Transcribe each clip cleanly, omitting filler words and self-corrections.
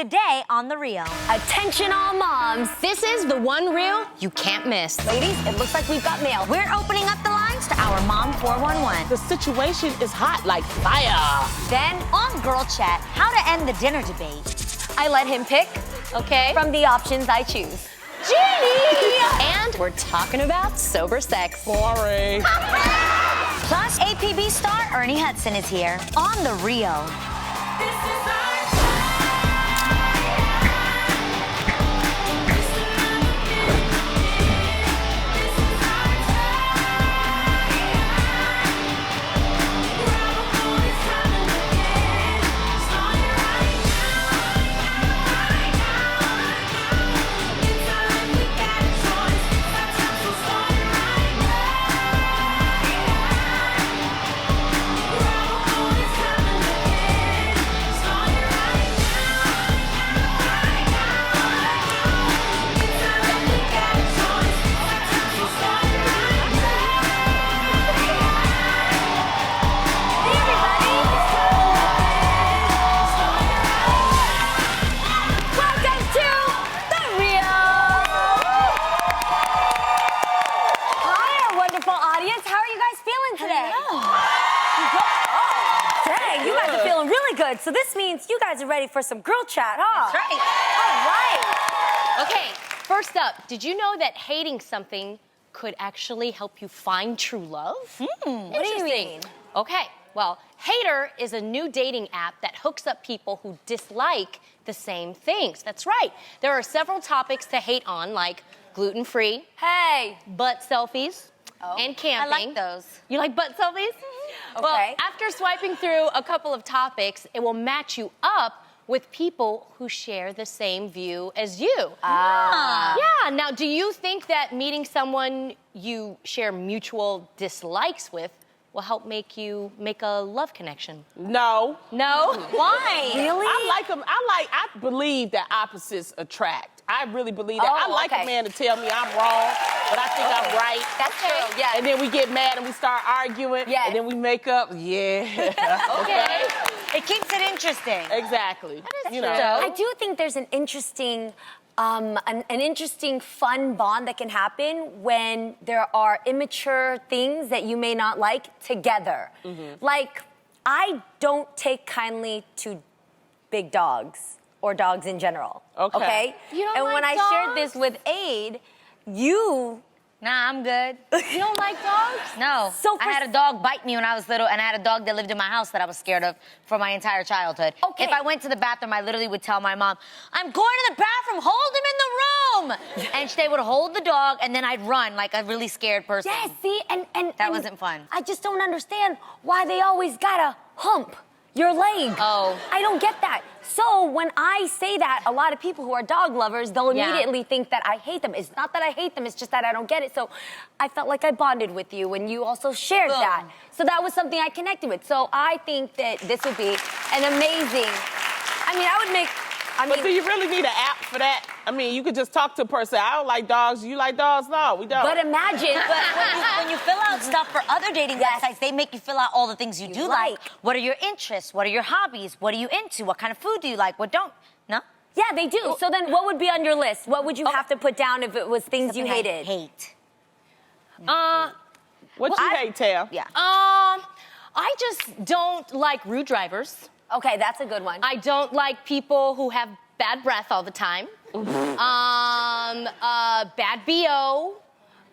Today on The Reel. Attention all moms. This is the one reel you can't miss. Ladies, it looks like we've got mail. We're opening up the lines to our Mom 411. The situation is hot like fire. Then on Girl Chat, how to end the dinner debate. I let him pick Okay? from the options I choose. Jeannie! And we're talking about sober sex. Boring. Plus, APB star Ernie Hudson is here on The Reel. So this means you guys are ready for some girl chat, huh? That's right. All right. Okay, first up, did you know that hating something could actually help you find true love? What do you mean? Okay, well, Hater is a new dating app that hooks up people who dislike the same things. That's right. There are several topics to hate on, like gluten-free, Hey. butt selfies, and camping. I like those. You like butt selfies? Okay. Well, after swiping through a couple of topics, it will match you up with people who share the same view as you. Yeah, now do you think that meeting someone you share mutual dislikes with will help make you make a love connection? No. No? Why? Really? I like them. I believe that opposites attract. I really believe that. I like a man to tell me I'm wrong, but I think I'm right. That's true, yeah. And then we get mad and we start arguing. Yes. And then we make up. Yeah. Okay. It keeps it interesting. Exactly. That is you true. know. I do think there's an interesting, an interesting fun bond that can happen when there are immature things that you may not like together. Like, I don't take kindly to big dogs or dogs in general. Okay. You don't and like when I dogs? shared this with Aid, you Nah, I'm good. You don't like dogs? No. So I for- had a dog bite me when I was little, and I had a dog that lived in my house that I was scared of for my entire childhood. Okay. If I went to the bathroom, I literally would tell my mom, I'm going to the bathroom, hold him in the room. And they would hold the dog, and then I'd run like a really scared person. Yes, see, and That wasn't fun. I just don't understand why they always gotta hump your leg. Oh. I don't get that. So when I say that, a lot of people who are dog lovers, they'll Yeah. immediately think that I hate them. It's not that I hate them, it's just that I don't get it. So I felt like I bonded with you when you also shared Boom. that. So that was something I connected with. So I think that this would be an amazing, But do you really need an app for that? I mean, you could just talk to a person. I don't like dogs. You like dogs? No, we don't. but imagine, When you fill out stuff for other dating Yes. websites, they make you fill out all the things you do like. What are your interests? What are your hobbies? What are you into? What kind of food do you like? What don't? No? yeah, they do. So then what would be on your list? What would you have to put down if it was things you Something I hated? hate. What you hate, Tam? Yeah. I just don't like rude drivers. Okay, that's a good one. I don't like people who have bad breath all the time. Bad BO.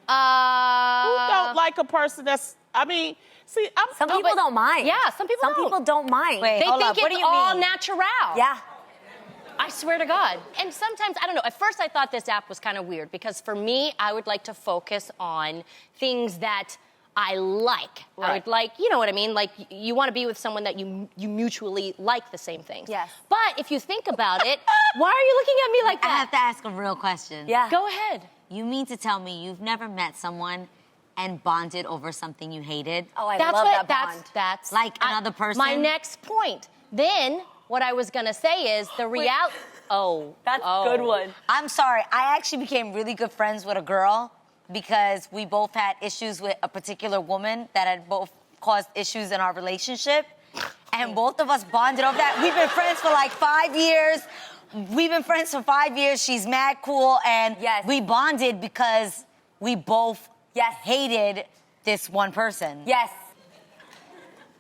Who don't like a person that's, I mean, see, Some people don't mind. Yeah, some people don't. Some people don't mind. Wait. They Hold think up, what it's do you all mean? natural. Yeah. I swear to God. And sometimes, I don't know, at first I thought this app was kind of weird because for me, I would like to focus on things that I like. I would like, you know what I mean? Like, you want to be with someone that you mutually like the same things. Yes. But if you think about it, why are you looking at me like I that? have to ask a real question. Yeah. Go ahead. You mean to tell me you've never met someone and bonded over something you hated? Oh, I That's love what, that bond. That's Like another person? My next point. Then, what I was gonna say is the reality. That's a good one. I'm sorry. I actually became really good friends with a girl because we both had issues with a particular woman that had both caused issues in our relationship. And both of us bonded over that. We've been friends for like 5 years. we've been friends for 5 years. She's mad cool, and Yes. we bonded because we both Yes. hated this one person. Yes.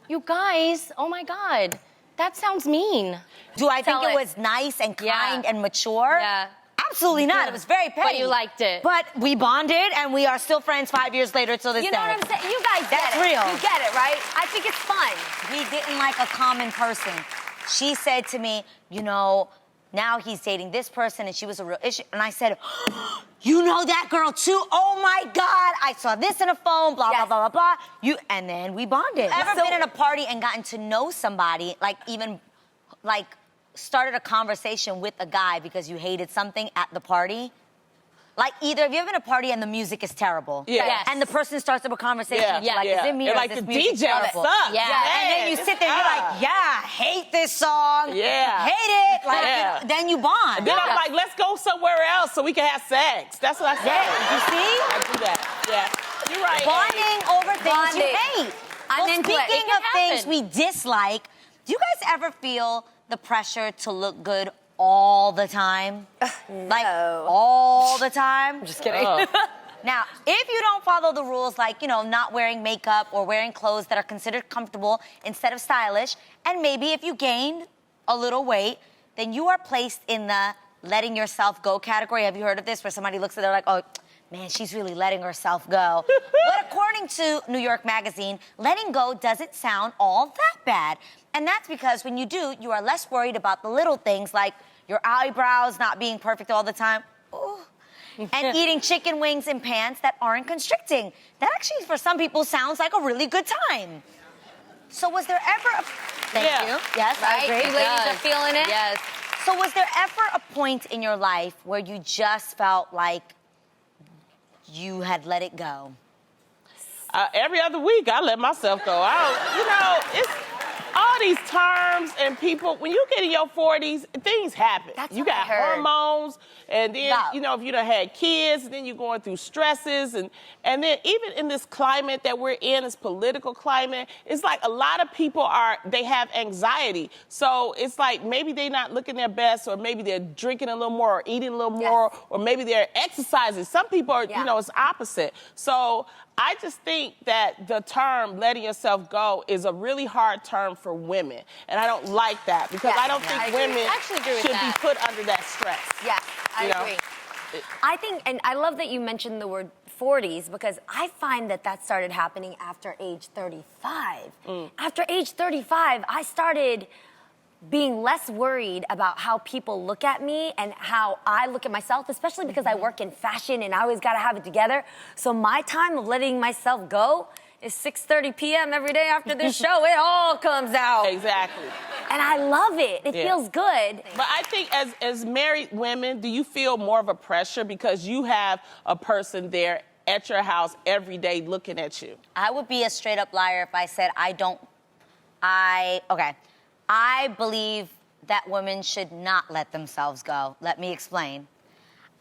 You guys, oh my God, that sounds mean. Do I think Tell it it. was nice and Yeah. kind and mature? Yeah. Absolutely not. It was very petty. But you liked it. But we bonded, and we are still friends 5 years later till this You day. know what I'm saying? You guys That's get it. real. You get it, right? I think it's fun. He didn't like a common person. She said to me, you know, now he's dating this person, and she was a real issue. And I said, you know that girl too? Oh my God! I saw this in a phone. Blah Yes. blah blah blah blah. And then we bonded. Ever So- been in a party and gotten to know somebody, like even, like, started a conversation with a guy because you hated something at the party? Like, either have you ever been at a party and the music is terrible? Yeah. Yes. And the person starts up a conversation. Yeah. And you're like, Yeah. is it me They're or like, is this the music DJ terrible? sucks. Yeah. And then you sit there and you're like, yeah, I hate this song. Yeah. Hate it. Like, Yeah. then you bond. Then I'm like, let's go somewhere else so we can have sex. That's what I say. Yeah, you see? I do that. Yeah. You're right. Bonding over things you Bonding. hate. I'm Well, into it. speaking It can of things happen. we dislike, do you guys ever feel the pressure to look good all the time? Like, all the time? Just kidding. Now, if you don't follow the rules, like, you know, not wearing makeup or wearing clothes that are considered comfortable instead of stylish, and maybe if you gained a little weight, then you are placed in the letting yourself go category. Have you heard of this, where somebody looks at it like, oh, man, she's really letting herself go? But according to New York Magazine, letting go doesn't sound all that bad. And that's because when you do, you are less worried about the little things like your eyebrows not being perfect all the time. Ooh. And eating chicken wings in pants that aren't constricting. That actually, for some people, sounds like a really good time. So was there ever a... Thank Yeah. you. Yes, I Right? agree. You ladies are feeling it? Yes. So was there ever a point in your life where you just felt like you had let it go? Every other week, I let myself go. It's all these terms and people. When you get in your 40s, things happen. That's you what I got heard. hormones, and then Yeah. if you done had kids, then you're going through stresses, and then even in this climate that we're in, this political climate, it's like a lot of people they have anxiety. So it's like maybe they're not looking their best, or maybe they're drinking a little more, or eating a little more, or maybe they're exercising. Some people are, Yeah. it's opposite. So I just think that the term letting yourself go is a really hard term for women. And I don't like that because Yeah, I don't I think agree. women I actually agree with should that. be put under that stress. Yes, I You know? agree. I think, and I love that you mentioned the word 40s, because I find that started happening after age 35. After age 35, I started being less worried about how people look at me and how I look at myself, especially because I work in fashion and I always got to have it together. So my time of letting myself go is 6:30 p.m. every day after this show. It all comes out. Exactly. And I love it. It Yeah. feels good. But I think as married women, do you feel more of a pressure because you have a person there at your house every day looking at you? I would be a straight up liar if I said I believe that women should not let themselves go. Let me explain.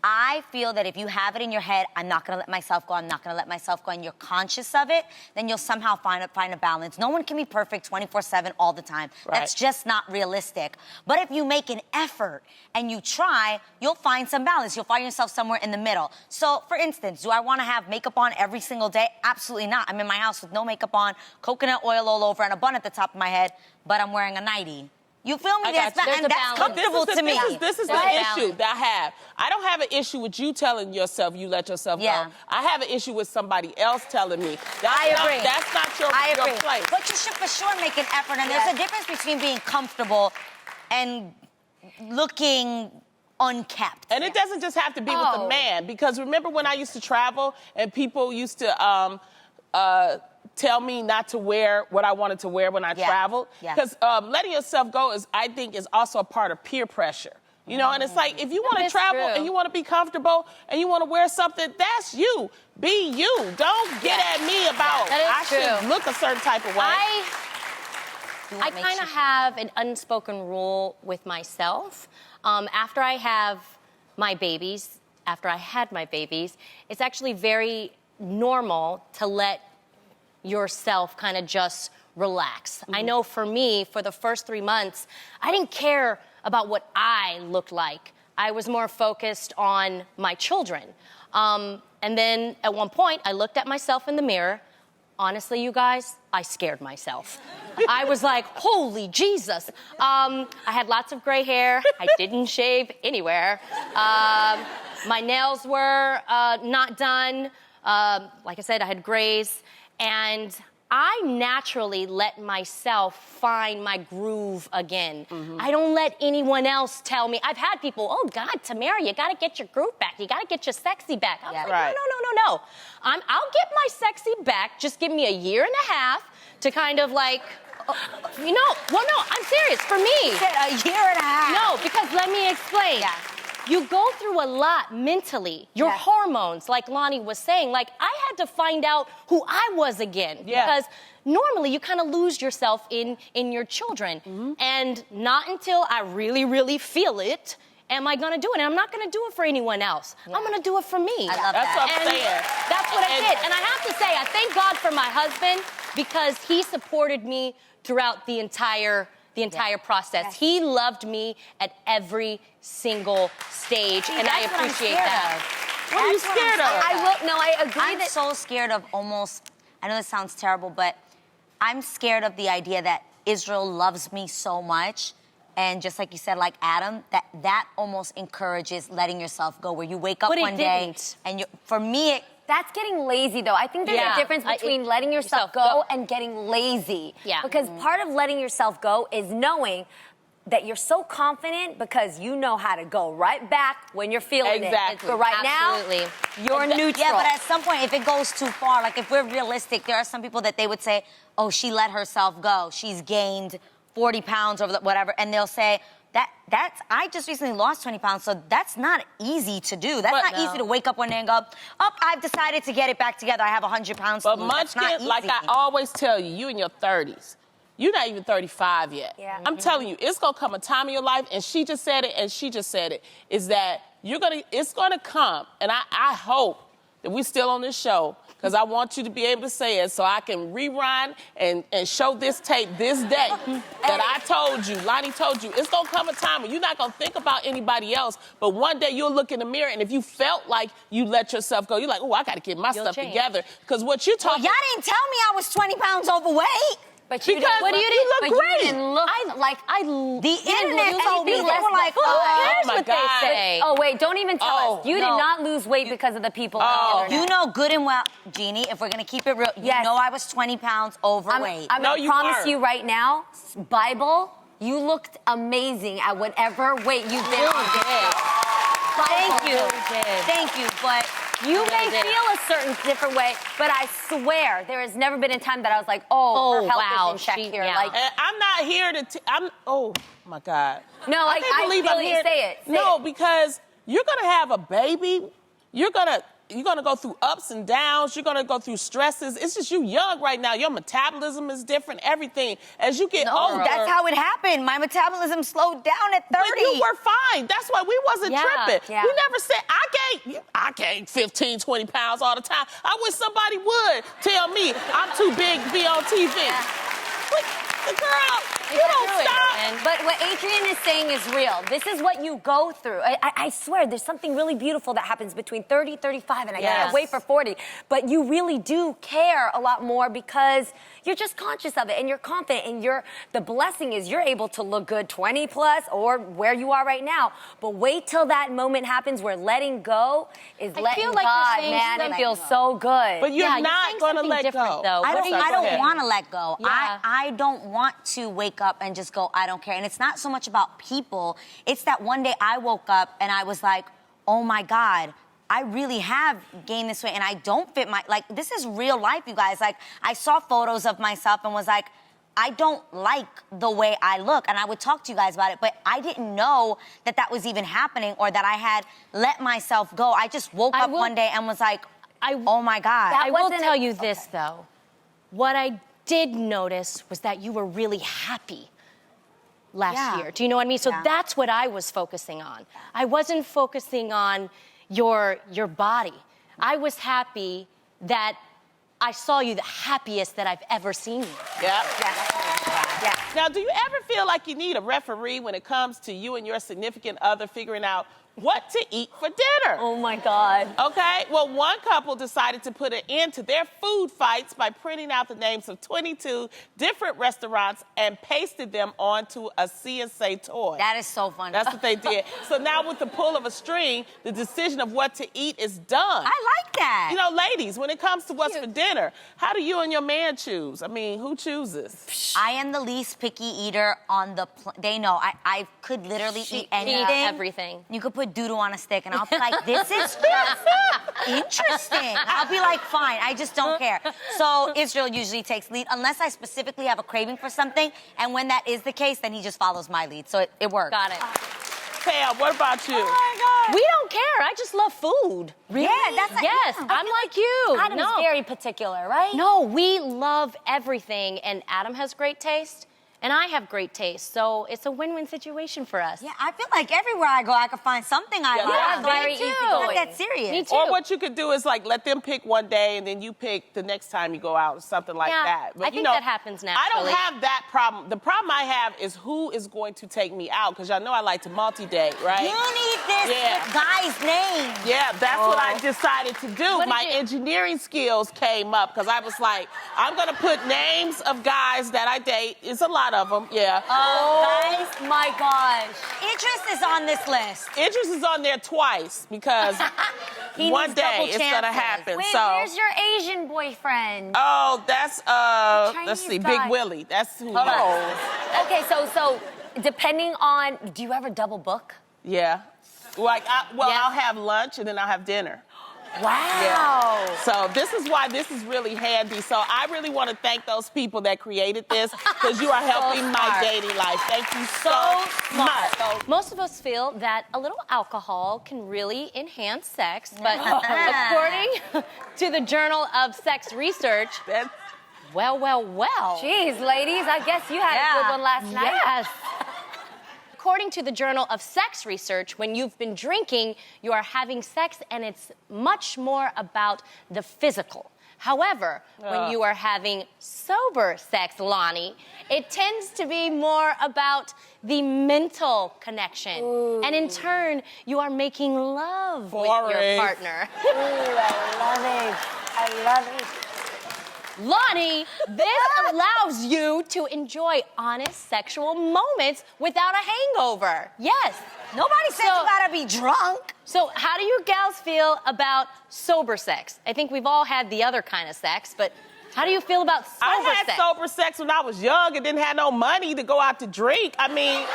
I feel that if you have it in your head, I'm not gonna let myself go, I'm not gonna let myself go, and you're conscious of it, then you'll somehow find a balance. No one can be perfect 24/7 all the time. Right. That's just not realistic. But if you make an effort and you try, you'll find some balance. You'll find yourself somewhere in the middle. So, for instance, do I wanna have makeup on every single day? Absolutely not. I'm in my house with no makeup on, coconut oil all over, and a bun at the top of my head, but I'm wearing a nightie. You feel me? I got you. There's a That's balance. comfortable to me. This is There's the a issue balance. that I have. I don't have an issue with you telling yourself you let yourself Yeah. go. I have an issue with somebody else telling me. I agree. That's not your place. But you should for sure make an effort. And there's a difference between being comfortable and looking unkept. And it doesn't just have to be with Oh. a man, because remember when I used to travel and people used to tell me not to wear what I wanted to wear when I traveled? Yeah. Because letting yourself go I think is also a part of peer pressure. You know, and it's like, if you want to is travel true. and you want to be comfortable and you want to wear something, that's you. Be you. Don't get at me about That is I should true. look a certain type of way. I kind of have an unspoken rule with myself. After I had my babies, it's actually very normal to let yourself kind of just relax. I know for me, for the first 3 months, I didn't care about what I looked like. I was more focused on my children. And then at one point, I looked at myself in the mirror. Honestly, you guys, I scared myself. I was like, holy Jesus. I had lots of gray hair. I didn't shave anywhere. My nails were not done. Like I said, I had grays. And I naturally let myself find my groove again. I don't let anyone else tell me. I've had people, oh God, Tamara, you gotta get your groove back. You gotta get your sexy back. I was like, Right. no. I'll get my sexy back. Just give me a year and a half to kind of like, I'm serious, for me. You said a year and a half. No, because let me explain. Yeah. You go through a lot mentally. Your Yeah. hormones, like Lonnie was saying, like I had to find out who I was again. Yeah. Because normally you kind of lose yourself in your children. And not until I really, really feel it am I gonna do it. And I'm not gonna do it for anyone else. I'm gonna do it for me. I love That's what that. I'm saying. That's what I did. And I have to say, I thank God for my husband because he supported me throughout the entire process. Yes. He loved me at every single stage, and I That's what I'm appreciate scared that. of. What are you That's what I'm scared of? I agree I'm that so scared of almost, I know this sounds terrible, but I'm scared of the idea that Israel loves me so much. And just like you said, like Adam, that almost encourages letting yourself go, where you wake up But it one day didn't. and for me, that's getting lazy, though. I think there's Yeah. a difference between letting yourself go and getting lazy. Yeah. Because part of letting yourself go is knowing that you're so confident because you know how to go right back when you're feeling Exactly. it. But right Absolutely. now, you're neutral. Yeah, but at some point, if it goes too far, like if we're realistic, there are some people that they would say, oh, she let herself go. She's gained 40 pounds over whatever. And they'll say, I just recently lost 20 pounds, so that's not easy to do. That's not easy to wake up one day and go, oh, I've decided to get it back together. I have 100 pounds to But lose. That's not Munchkin, like easy. I always tell you, you in your 30s. You're not even 35 yet. Yeah. I'm telling you, it's gonna come a time in your life, and she just said it, is that it's gonna come, and I hope that we're still on this show, because I want you to be able to say it so I can rewind and show this tape this day that I told you, Lonnie told you, it's gonna come a time when you're not gonna think about anybody else, but one day you'll look in the mirror, and if you felt like you let yourself go, you're like, oh, I gotta get my stuff change. together, because what you're Well, talking y'all didn't tell me I was 20 pounds overweight. But you Because didn't, you look but great. You didn't look like The internet told me, they less were like, than oh, five. Here's my what God. they say. Oh, wait, don't even tell us. You did no. not lose weight because of the people on the internet. you know good and well, Jeannie, if we're gonna keep it real, you Yes. know I was 20 pounds overweight. I'm No, gonna you promise weren't. you right now, Bible, you looked amazing at whatever weight you've been on this show. Thank you. did. Thank you, but You may did. feel a certain different way, but I swear there has never been a time that I was like, oh, her health wow, is in check she- here. yeah. Like, And I'm not here to. Oh my God. no, I can't believe feel I'm you. here. Say it. No, because you're gonna have a baby. You're gonna go through ups and downs. You're gonna go through stresses. It's just you young right now. Your metabolism is different. Everything as you get older. that's how it happened. My metabolism slowed down at 30. But you were fine. That's why we wasn't Yeah, tripping. yeah. We never said I gained 15, 20 pounds all the time. I wish somebody would tell me I'm too big to be on TV. But, girl, you don't through it, stop. man. But what Adrienne is saying is real. This is what you go through. I swear, there's something really beautiful that happens between 30, 35, and I Yes. can't wait for 40. But you really do care a lot more because you're just conscious of it and you're confident. And the blessing is you're able to look good 20 plus or where you are right now. But wait till that moment happens where letting go is letting feel like you're God, saying man. It something- feels so good. But you're Yeah, you're not saying going to something let different, go. though. I What don't, do you- I Go don't ahead. want to let go. Yeah. I don't want to wake up and just go, I don't care. And it's not so much about people. It's that one day I woke up and I was like, oh my God, I really have gained this weight and I don't fit this is real life, you guys. Like, I saw photos of myself and was like, I don't like the way I look. And I would talk to you guys about it, but I didn't know that was even happening or that I had let myself go. I just woke up one day and was like, oh my God. I will wasn't tell a- you this, though. What I did notice was that you were really happy last Yeah. year. Do you know what I mean? So Yeah. that's what I was focusing on. I wasn't focusing on your body. I was happy that I saw you the happiest that I've ever seen you. Yep. Yeah, that's what it was about. Yeah. Now, do you ever feel like you need a referee when it comes to you and your significant other figuring out what to eat for dinner? Oh my God. Okay, well, one couple decided to put an end to their food fights by printing out the names of 22 different restaurants and pasted them onto a CSA toy. That is so funny. That's what they did. So now with the pull of a string, the decision of what to eat is done. I like that. You know, ladies, when it comes to what's for dinner, how do you and your man choose? I mean, who chooses? I am the least picky eater on the they know. I could literally eat anything. Everything. You could put doodle on a stick and I'll be like, this is just interesting. I'll be like, fine, I just don't care. So Israel usually takes lead unless I specifically have a craving for something. And when that is the case, then he just follows my lead. So it works. Got it. Pam, what about you? Oh my God. We don't care. I just love food. Really? Yeah, that's Yes, I'm like you. Adam's No. very particular, right? No, we love everything, and Adam has great taste, and I have great taste, so it's a win-win situation for us. Yeah, I feel like everywhere I go, I can find something I like. Yeah, So very me too. easygoing. Not that serious. Me too. Or what you could do is like let them pick one day and then you pick the next time you go out or something like Yeah, that. I think that happens I don't naturally. have that problem. The problem I have is who is going to take me out because y'all know I like to multi-date, right? You need this Yeah. guy's name. Yeah, that's what I decided to do. What did My you- engineering skills came up because I was like, I'm going to put names of guys that I date. It's a lot of them, yeah. Oh my gosh. Idris is on this list. Idris is on there twice because He one needs double day it's going to chances. happen. Wait, so. where's your Asian boyfriend? Oh, that's Chinese let's see, guy. Big Willie. That's who. Okay, so depending on, do you ever double book? Yeah. Like, Yes. I'll have lunch and then I'll have dinner. Wow. So this is why this is really handy. So I really want to thank those people that created this because you are helping my smart. dating life. Thank you so much. Most of us feel that a little alcohol can really enhance sex, but according to the Journal of Sex Research, That's- well. Jeez, ladies, I guess you had a good one last night. Yes. According to the Journal of Sex Research, when you've been drinking, you are having sex and it's much more about the physical. However, when you are having sober sex, Lonnie, it tends to be more about the mental connection. And in turn, you are making love with your Boring. partner. Ooh, I love it. I love it. Lonnie, this allows you to enjoy honest sexual moments without a hangover. Yes. Nobody said you gotta be drunk. So how do you gals feel about sober sex? I think we've all had the other kind of sex, but how do you feel about sober I had sex? sober sex when I was young and didn't have no money to go out to drink. I mean,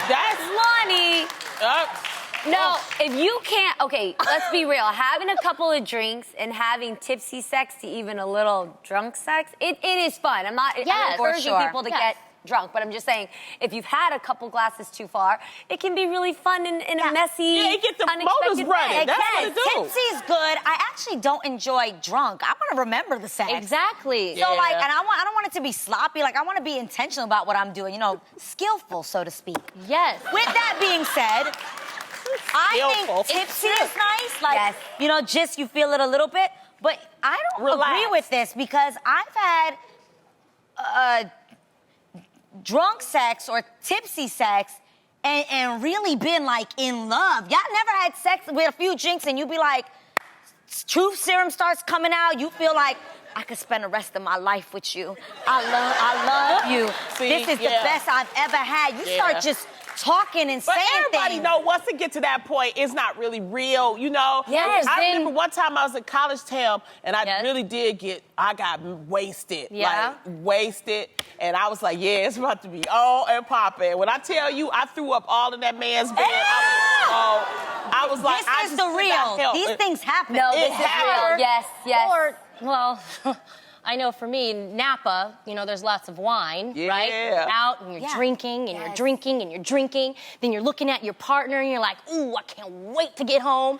that's Lonnie. No, if you can't, okay, let's be real. Having a couple of drinks and having tipsy sex to even a little drunk sex, it is fun. I'm not Yes, for encouraging sure. people to Yes. get drunk, but I'm just saying, if you've had a couple glasses too far, it can be really fun in a messy, Yeah, you get the motors unexpected running. way. That's what it do. Tipsy's good. I actually don't enjoy drunk. I want to remember the sex. Exactly. So like, Yeah. and I don't want it to be sloppy. Like I want to be intentional about what I'm doing. You know, skillful, so to speak. Yes. With that being said, I Skillful. think tipsy is nice. Like, Yes. you know, just you feel it a little bit. But I don't Relax. agree with this because I've had drunk sex or tipsy sex and really been like in love. Y'all never had sex with a few drinks and you be like, truth serum starts coming out. You feel like, I could spend the rest of my life with you. I love you. See, This is the yeah. best I've ever had. You Yeah. start just talking and But saying everybody things. know once it get to that point, it's not really real, you know? Yes, I then- remember one time I was in college town and I Yes. really did I got wasted. Yeah? Like, wasted. And I was like, yeah, it's about to be on and popping. When I tell you, I threw up all in that man's bed. I was like, This I is just the could real. not help These it. things happen. No, It this is happened. real. Yes, yes. Or, well, I know for me, Napa, you know, there's lots of wine, right? Yeah. Out and you're Yeah. drinking and you're Yes. drinking and you're drinking. Then you're looking at your partner and you're like, ooh, I can't wait to get home.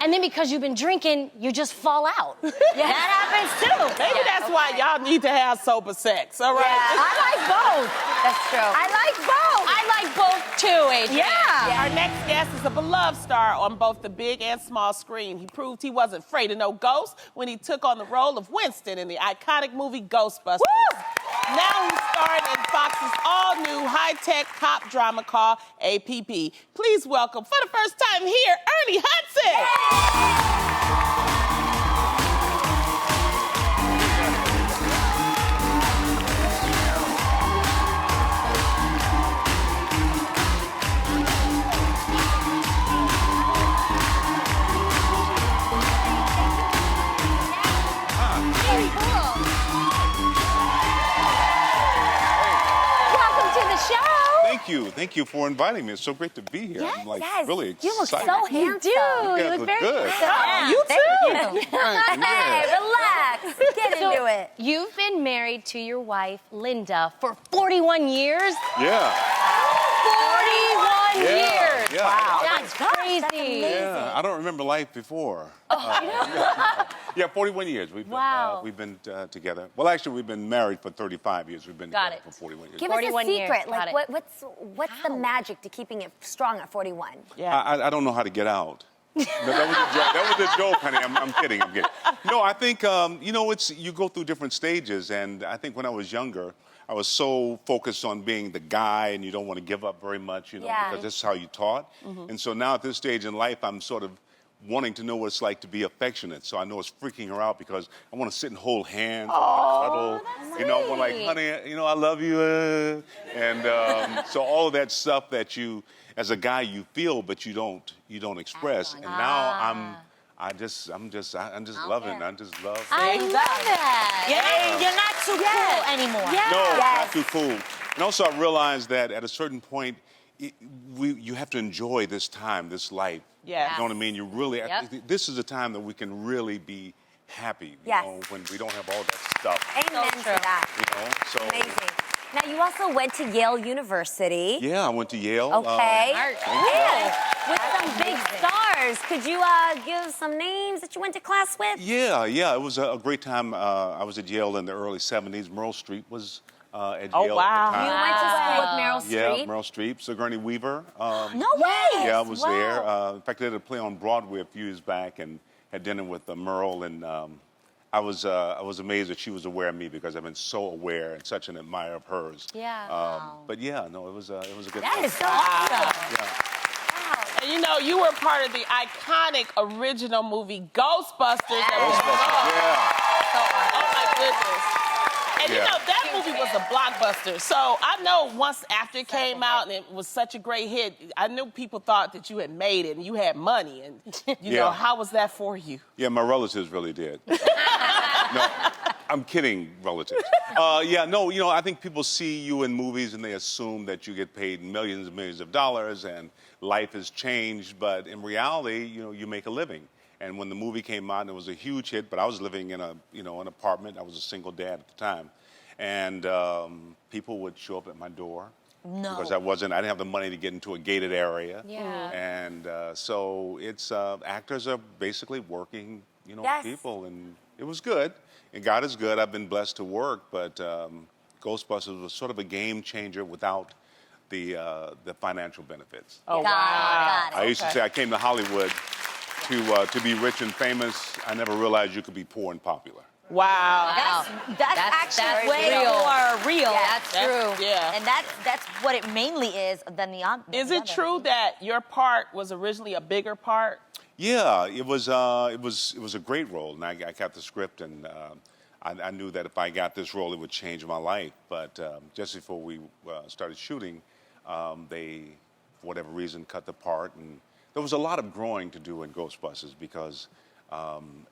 And then because you've been drinking, you just fall out. That happens too. Maybe that's why y'all need to have sober sex, all right? I like both. That's true. I like both. I like both too, Adrian. Yeah. Our next guest is a beloved star on both the big and small screen. He proved he wasn't afraid of no ghosts when he took on the role of Winston in the iconic movie Ghostbusters. Now he's starring in Fox's all-new high-tech cop drama called APP. Please welcome, for the first time here, Ernie Hudson. Thank you for inviting me. It's so great to be here. Yes, I'm like yes. really excited. You look so handsome. You look very good. Yeah, You thank too. you. Hey, relax. Get into it. You've been married to your wife, Linda, for 41 years? Yeah. 41 years! Yeah. Wow. That's crazy. Yeah. I don't remember life before. Yeah, 41 years. Wow. We've been together. Well, actually, we've been married for 35 years. We've been Got together it. for 41 years. Give us a 41 years. secret. Got Like, it. what's the magic to keeping it strong at 41? Yeah. I don't know how to get out. No, that was a joke, honey. I'm kidding. I'm kidding. No, I think you go through different stages, and I think when I was younger, I was so focused on being the guy, and you don't want to give up very much, Yeah. because that's how you taught. And so now at this stage in life, I'm sort of wanting to know what it's like to be affectionate. So I know it's freaking her out because I want to sit and hold hands, cuddle. I want like, honey, I love you, and so all of that stuff that you, as a guy, you feel but you don't express. And now I'm just loving it. I just love. I love that. You're not too cool anymore. Yeah. No, Yes. not too cool. And also, I realized that at a certain point, you have to enjoy this time, this life. Yes. You know what I mean? You really, Yep. this is a time that we can really be happy. Yes. When we don't have all that stuff. Amen to that. So. Amazing. Now, you also went to Yale University. Yeah, I went to Yale. Okay. thank you. Yeah. With some big stars. Could you give some names that you went to class with? Yeah. It was a great time. I was at Yale in the early 70s. Meryl Streep was at Oh, Yale wow. at the You time. went to school with Meryl Yeah, Streep. Meryl Streep, Sigourney Weaver. No way. Yeah, I was Wow. there. In fact, I did a play on Broadway a few years back and had dinner with Merle, and I was amazed that she was aware of me because I've been so aware and such an admirer of hers. Yeah. But yeah, no, it was a good. That time. is so awesome. Yeah. And you were part of the iconic original movie Ghostbusters. That was Ghostbusters, Oh my goodness. And Yeah. that movie was a blockbuster. So I know once after it came out and it was such a great hit, I knew people thought that you had made it and you had money. And, Yeah. how was that for you? Yeah, my relatives really did. No, I'm kidding, relatives. I think people see you in movies and they assume that you get paid millions and millions of dollars and life has changed, but in reality, you make a living. And when the movie came out, it was a huge hit, but I was living in an apartment. I was a single dad at the time. And people would show up at my door. No. Because I didn't have the money to get into a gated area. Yeah. And so it's, actors are basically working, Yes. people. And it was good. And God is good. I've been blessed to work, but Ghostbusters was sort of a game changer without the financial benefits. Oh, Got it. I used to say I came to Hollywood to be rich and famous. I never realized you could be poor and popular. Wow. That's actually that's way real. more real. That's true. Yeah. And that's what it mainly is than the other. Is it true that your part was originally a bigger part? Yeah, it was a great role, and I got the script, and I knew that if I got this role, it would change my life. But just before we started shooting, they, for whatever reason, cut the part, and there was a lot of growing to do in Ghostbusters because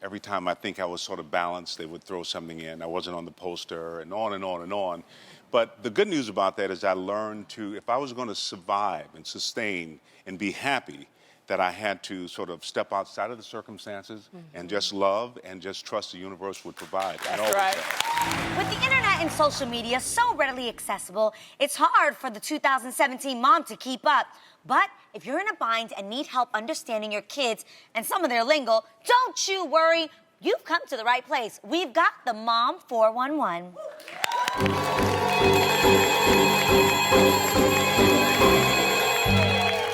every time I think I was sort of balanced, they would throw something in. I wasn't on the poster, and on and on and on. But the good news about that is I learned if I was going to survive and sustain and be happy, that I had to sort of step outside of the circumstances and just love and just trust the universe would provide. That's right. With the internet and social media so readily accessible, it's hard for the 2017 mom to keep up. But if you're in a bind and need help understanding your kids and some of their lingo, don't you worry. You've come to the right place. We've got the Mom 411.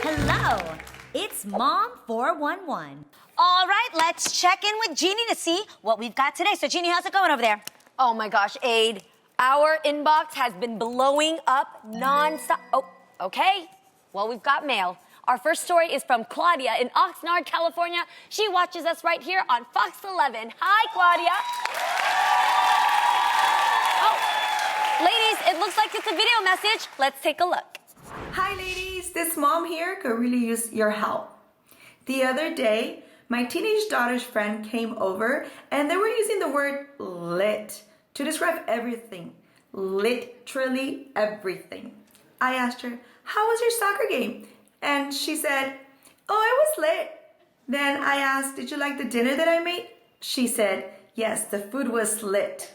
Hello, it's Mom 411. All right, let's check in with Jeannie to see what we've got today. So, Jeannie, how's it going over there? Oh my gosh, Aid, Our inbox has been blowing up nonstop. Oh, okay. Well, we've got mail. Our first story is from Claudia in Oxnard, California. She watches us right here on Fox 11. Hi, Claudia. Oh, ladies, it looks like it's a video message. Let's take a look. Hi ladies, this mom here could really use your help. The other day, my teenage daughter's friend came over and they were using the word lit to describe everything. Literally everything. I asked her, how was your soccer game? And she said, oh, it was lit. Then I asked, did you like the dinner that I made? She said, yes, the food was lit.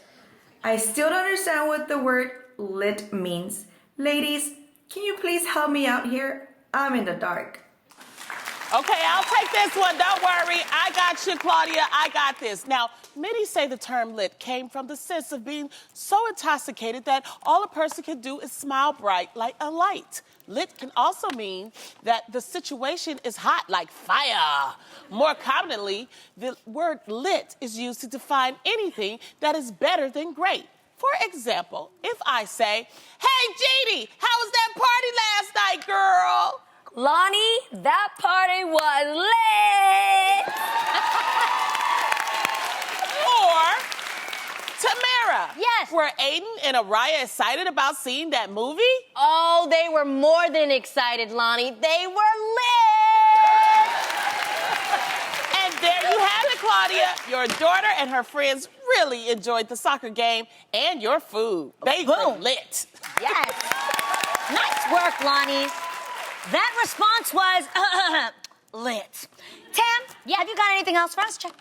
I still don't understand what the word lit means. Ladies, can you please help me out here? I'm in the dark. Okay, I'll take this one. Don't worry. I got you, Claudia. I got this. Now, many say the term lit came from the sense of being so intoxicated that all a person can do is smile bright like a light. Lit can also mean that the situation is hot like fire. More commonly, the word lit is used to define anything that is better than great. For example, if I say, hey, Jeannie, how was that party last night, girl? Lonnie, that party was lit. Or, Tamara. Yes. Were Aiden and Araya excited about seeing that movie? Oh, they were more than excited, Lonnie. They were lit! And there you have it, Claudia. Your daughter and her friends really enjoyed the soccer game and your food. They were lit. Yes. Nice work, Lonnie. That response was lit. Tam, have you got anything else for us? Check.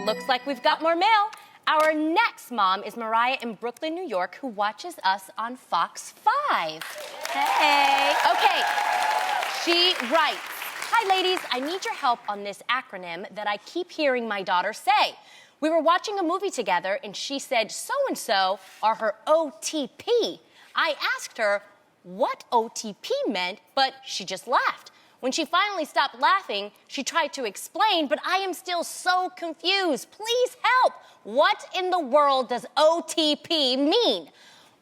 Looks like we've got more mail. Our next mom is Mariah in Brooklyn, New York, who watches us on Fox 5. Hey. Okay, she writes, hi, ladies. I need your help on this acronym that I keep hearing my daughter say. We were watching a movie together, and she said so-and-so are her OTP. I asked her what OTP meant, but she just laughed. When she finally stopped laughing, she tried to explain, but I am still so confused. Please help. What in the world does OTP mean?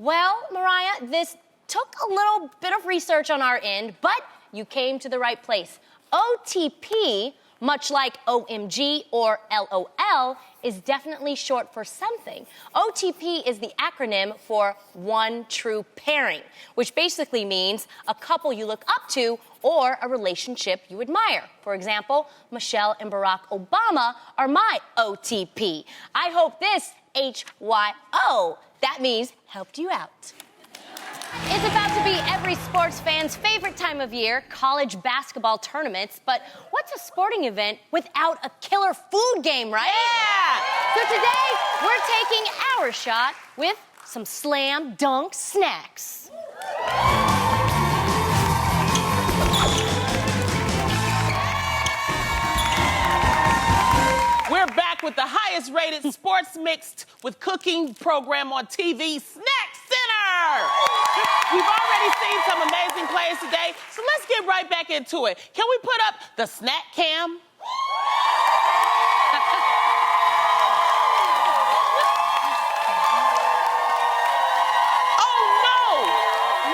Well, Mariah, this took a little bit of research on our end, but you came to the right place. OTP, much like OMG or LOL, is definitely short for something. OTP is the acronym for one true pairing, which basically means a couple you look up to or a relationship you admire. For example, Michelle and Barack Obama are my OTP. I hope this HYO, that means helped you out. It's about to be every sports fan's favorite time of year, college basketball tournaments. But what's a sporting event without a killer food game, right? Yeah! So today, we're taking our shot with some slam dunk snacks. We're back with the highest rated sports mixed with cooking program on TV, Snack Center! We've already seen some amazing plays today, so let's get right back into it. Can we put up the snack cam? Oh no!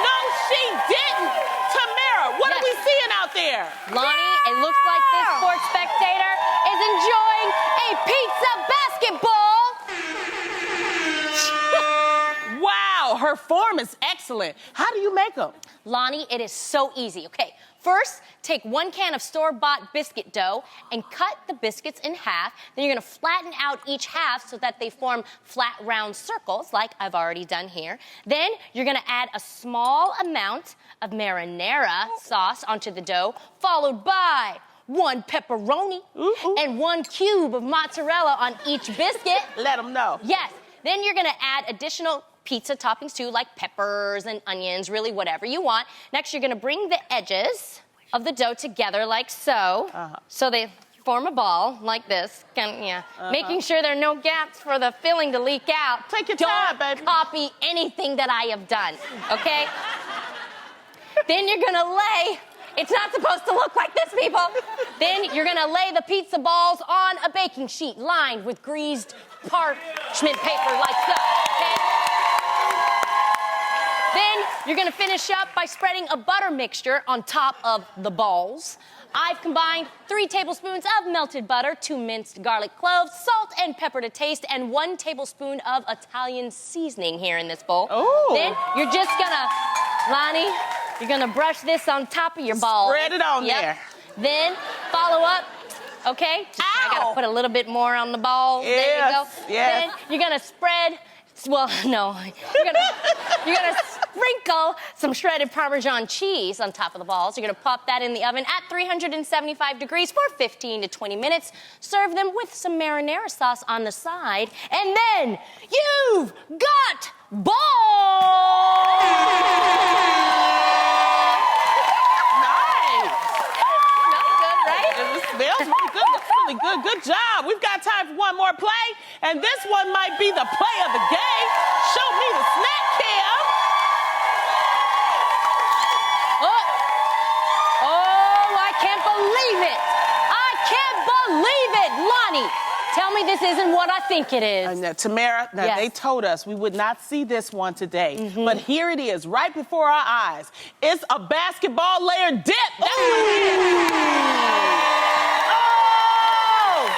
No, she didn't! Tamara, what are we seeing out there? Lonnie, it looks like this sports spectator is enjoying a pizza basketball. Wow, her form is excellent. How do you make them? Lonnie, it is so easy. Okay, first, take 1 can of store-bought biscuit dough and cut the biscuits in half. Then you're gonna flatten out each half so that they form flat, round circles, like I've already done here. Then you're gonna add a small amount of marinara sauce onto the dough, followed by 1 pepperoni and 1 cube of mozzarella on each biscuit. Let them know. Yes. Then you're gonna add additional pizza toppings too, like peppers and onions, really whatever you want. Next, you're gonna bring the edges of the dough together like so. So they form a ball like this. Making sure there are no gaps for the filling to leak out. Take your time, baby. Don't copy anything that I have done, okay? Then you're gonna lay. It's not supposed to look like this, people. Then you're gonna lay the pizza balls on a baking sheet lined with greased parchment paper like so, okay? You're gonna finish up by spreading a butter mixture on top of the balls. I've combined 3 tablespoons of melted butter, 2 minced garlic cloves, salt and pepper to taste, and 1 tablespoon of Italian seasoning here in this bowl. Ooh. Then you're just gonna, Lonnie, you're gonna brush this on top of your balls. Spread it on there. Then follow up, okay? I gotta put a little bit more on the balls. Yes, There you go. yes. Then you're gonna spread, well, no. You're gonna sprinkle some shredded Parmesan cheese on top of the balls. You're gonna pop that in the oven at 375 degrees for 15 to 20 minutes. Serve them with some marinara sauce on the side. And then you've got balls! Nice. Smells good, right? It smells really good. That's really good. Good job. We've got time for one more play, and this one might be the play of the game. Show me the snack, Kim. Oh, I can't believe it. I can't believe it. Lonnie, tell me this isn't what I think it is. Now, Tamara, Yes. they told us we would not see this one today, but here it is, right before our eyes. It's a basketball layer dip. That's what it is. Oh!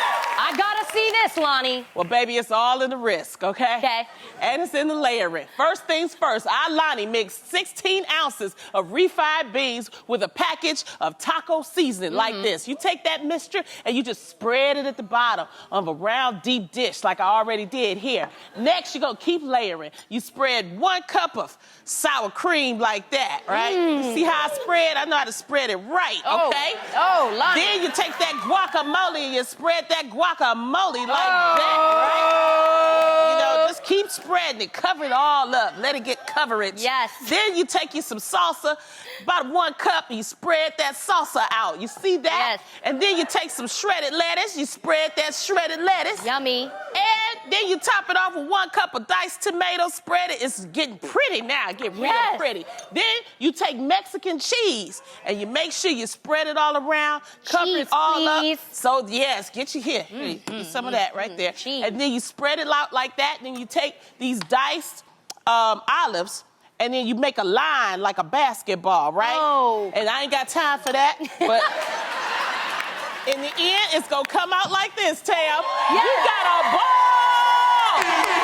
I gotta see this, Lonnie. Well, baby, it's all in the risk, okay? Okay. And it's in the layering. First things first, I, Lonnie, mixed 16 ounces of refried beans with a package of taco seasoning like this. You take that mixture and you just spread it at the bottom of a round, deep dish like I already did here. Next, you're gonna keep layering. You spread 1 cup of sour cream like that, right? You see how I spread? I know how to spread it right, okay? Oh, Lonnie. Then you take that guacamole and you spread that guacamole like that, right? You know, just keep spreading it. Cover it all up. Let it get coverage. Yes. Then you take you some salsa, about 1 cup, and you spread that salsa out. You see that? Yes. And then you take some shredded lettuce. You spread that shredded lettuce. Yummy. And then you top it off with 1 cup of diced tomatoes. Spread it. It's getting pretty now. Get real Yes. pretty. Then you take Mexican cheese and you make sure you spread it all around. Cover Cheese, it all please. up. So yes, get you here. Get some of that right there. cheese. And then you spread it out like that. Then you take these diced olives. And then you make a line like a basketball, right? Oh. And I ain't got time for that, but in the end, it's gonna come out like this, Tam. Yeah. You got a ball!